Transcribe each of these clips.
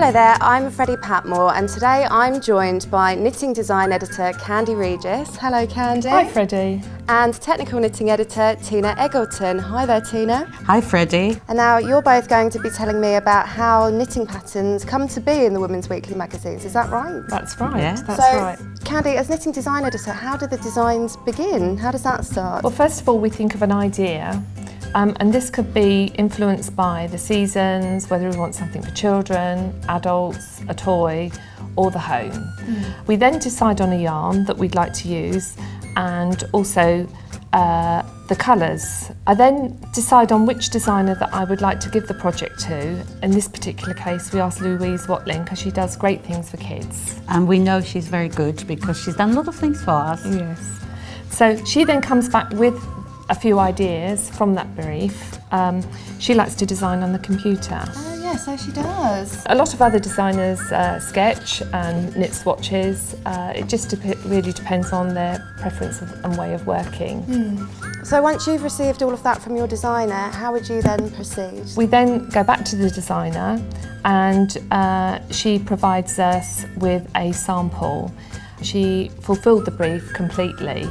Hello there, I'm Freddie Patmore and today I'm joined by knitting design editor Kandy Regis. Hello Kandy. Hi Freddie. And technical knitting editor Tina Eggleton. Hi there Tina. Hi Freddie. And now you're both going to be telling me about how knitting patterns come to be in the Women's Weekly magazines, is that right? That's right, Yeah. that's so, right. Kandy, as knitting design editor, how do the designs begin? How does that start? Well, first of all, we think of an idea. And this could be influenced by the seasons, whether we want something for children, adults, a toy, or the home. We then decide on a yarn that we'd like to use and also the colours. I then decide on which designer that I would like to give the project to. In this particular case, we asked Louise Watling because she does great things for kids. And we know she's very good because she's done a lot of things for us. Yes. So she then comes back with a few ideas from that brief. She likes to design on the computer. Oh yes, so she does. A lot of other designers sketch and knit swatches. It just really depends on their preference and way of working. So once you've received all of that from your designer, how would you then proceed? We then go back to the designer and she provides us with a sample. She fulfilled the brief completely,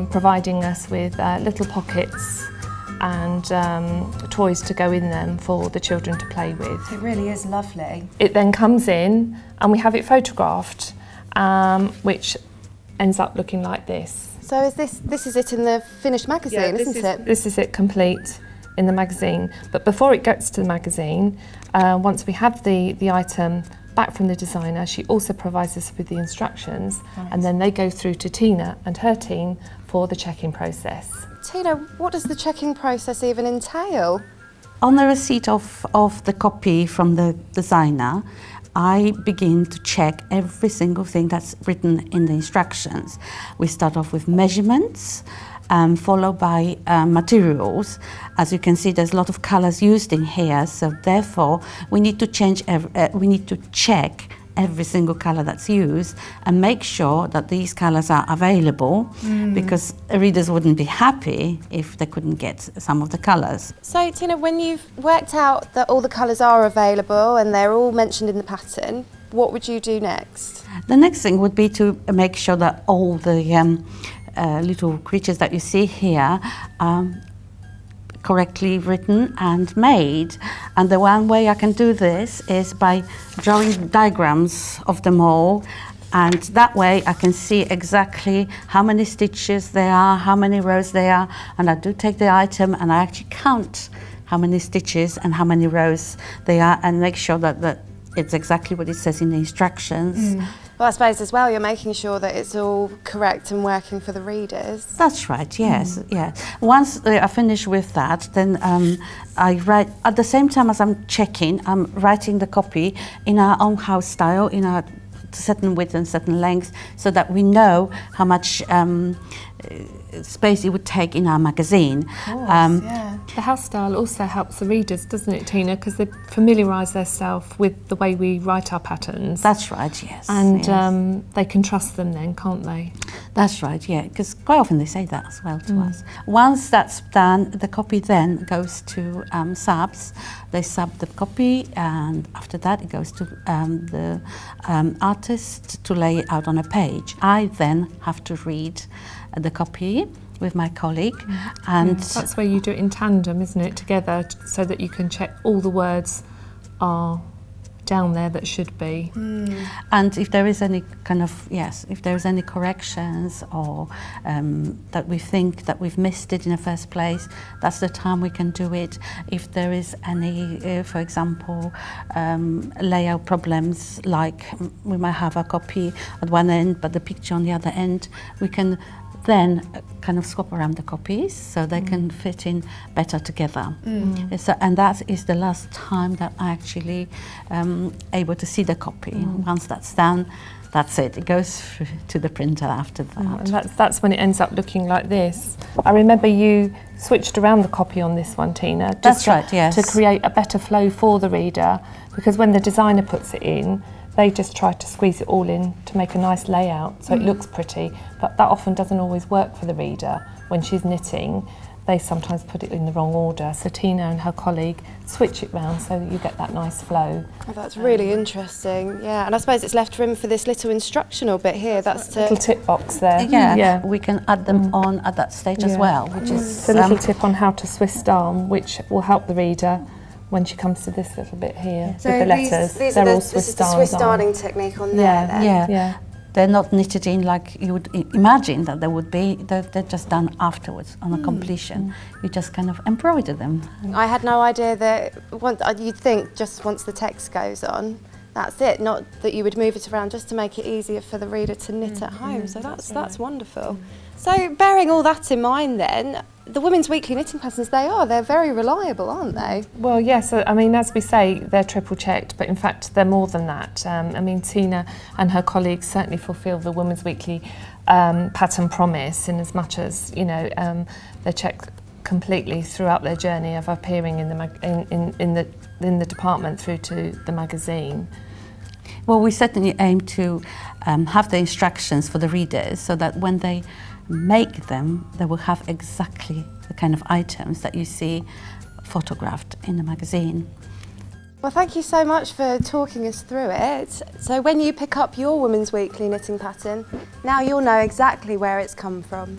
providing us with little pockets and toys to go in them for the children to play with. It really is lovely. It then comes in and we have it photographed, which ends up looking like this. So is this is it in the finished magazine, isn't it? This is it complete in the magazine. But before it gets to the magazine, once we have the item back from the designer, she also provides us with the instructions, and then they go through to Tina and her team for the checking process. Tina, what does the checking process even entail? On the receipt of the copy from the designer, I begin to check every single thing that's written in the instructions. We start off with measurements, followed by materials. As you can see, there's a lot of colours used in here, so therefore we need to check every single colour that's used and make sure that these colours are available, because readers wouldn't be happy if they couldn't get some of the colours. So Tina, when you've worked out that all the colours are available and they're all mentioned in the pattern, what would you do next? The next thing would be to make sure that all the little creatures that you see here are correctly written and made. And the one way I can do this is by drawing diagrams of them all, and that way I can see exactly how many stitches there are, how many rows there are, and I do take the item and I actually count how many stitches and how many rows they are and make sure that it's exactly what it says in the instructions. Well, I suppose as well you're making sure that it's all correct and working for the readers. That's right, yes, yes. Once I finish with that, then I write, at the same time as I'm checking, I'm writing the copy in our own house style, in a certain width and certain length, so that we know how much space it would take in our magazine. Of course, yeah. The house style also helps the readers, doesn't it, Tina? Because they familiarise themselves with the way we write our patterns. That's right, yes. And yes. They can trust them then, can't they? That's right, yeah, because quite often they say that as well to us. Once that's done, the copy then goes to subs. They sub the copy, and after that it goes to the artist to lay it out on a page. I then have to read the copy with my colleague, and that's where you do it in tandem, isn't it, together, so that you can check all the words are down there that should be. And if there is any kind of, if there is any corrections or that we think that we've missed it in the first place, that's the time we can do it. If there is any, for example, layout problems, like we might have a copy at one end but the picture on the other end, we can then kind of swap around the copies so they can fit in better together. So, and that is the last time that I actually able to see the copy. Once that's done, that's it. It goes to the printer after that. And that's when it ends up looking like this. I remember you switched around the copy on this one, Tina. That's right, yes. To create a better flow for the reader, because when the designer puts it in, they just try to squeeze it all in to make a nice layout so it looks pretty, but that often doesn't always work for the reader when she's knitting. they sometimes put it in the wrong order. So Tina and her colleague switch it round so that you get that nice flow. Oh, that's really interesting, yeah. And I suppose it's left room for this little instructional bit here. That's to... Little tip box there. Yeah, we can add them on at that stage as well, which is... It's a little tip on how to twist arm, which will help the reader when she comes to this little bit here with the letters. They're all Swiss Swiss darns Swiss darning technique on there then. Yeah. They're not knitted in like you would imagine that they would be. They're just done afterwards on a completion. You just kind of embroider them. I had no idea that you'd think just once the text goes on, that's it, not that you would move it around just to make it easier for the reader to knit at home. So that's wonderful. So bearing all that in mind then, the Women's Weekly knitting patterns, they're very reliable, aren't they? Well, yes, I mean, as we say, they're triple checked, but in fact they're more than that. I mean, Tina and her colleagues certainly fulfil the Women's Weekly pattern promise in as much as, you know, they're checked completely throughout their journey of appearing in the department through to the magazine. Well, we certainly aim to have the instructions for the readers so that when they make them, they will have exactly the kind of items that you see photographed in the magazine. Well, thank you so much for talking us through it. So when you pick up your Women's Weekly knitting pattern, now you'll know exactly where it's come from.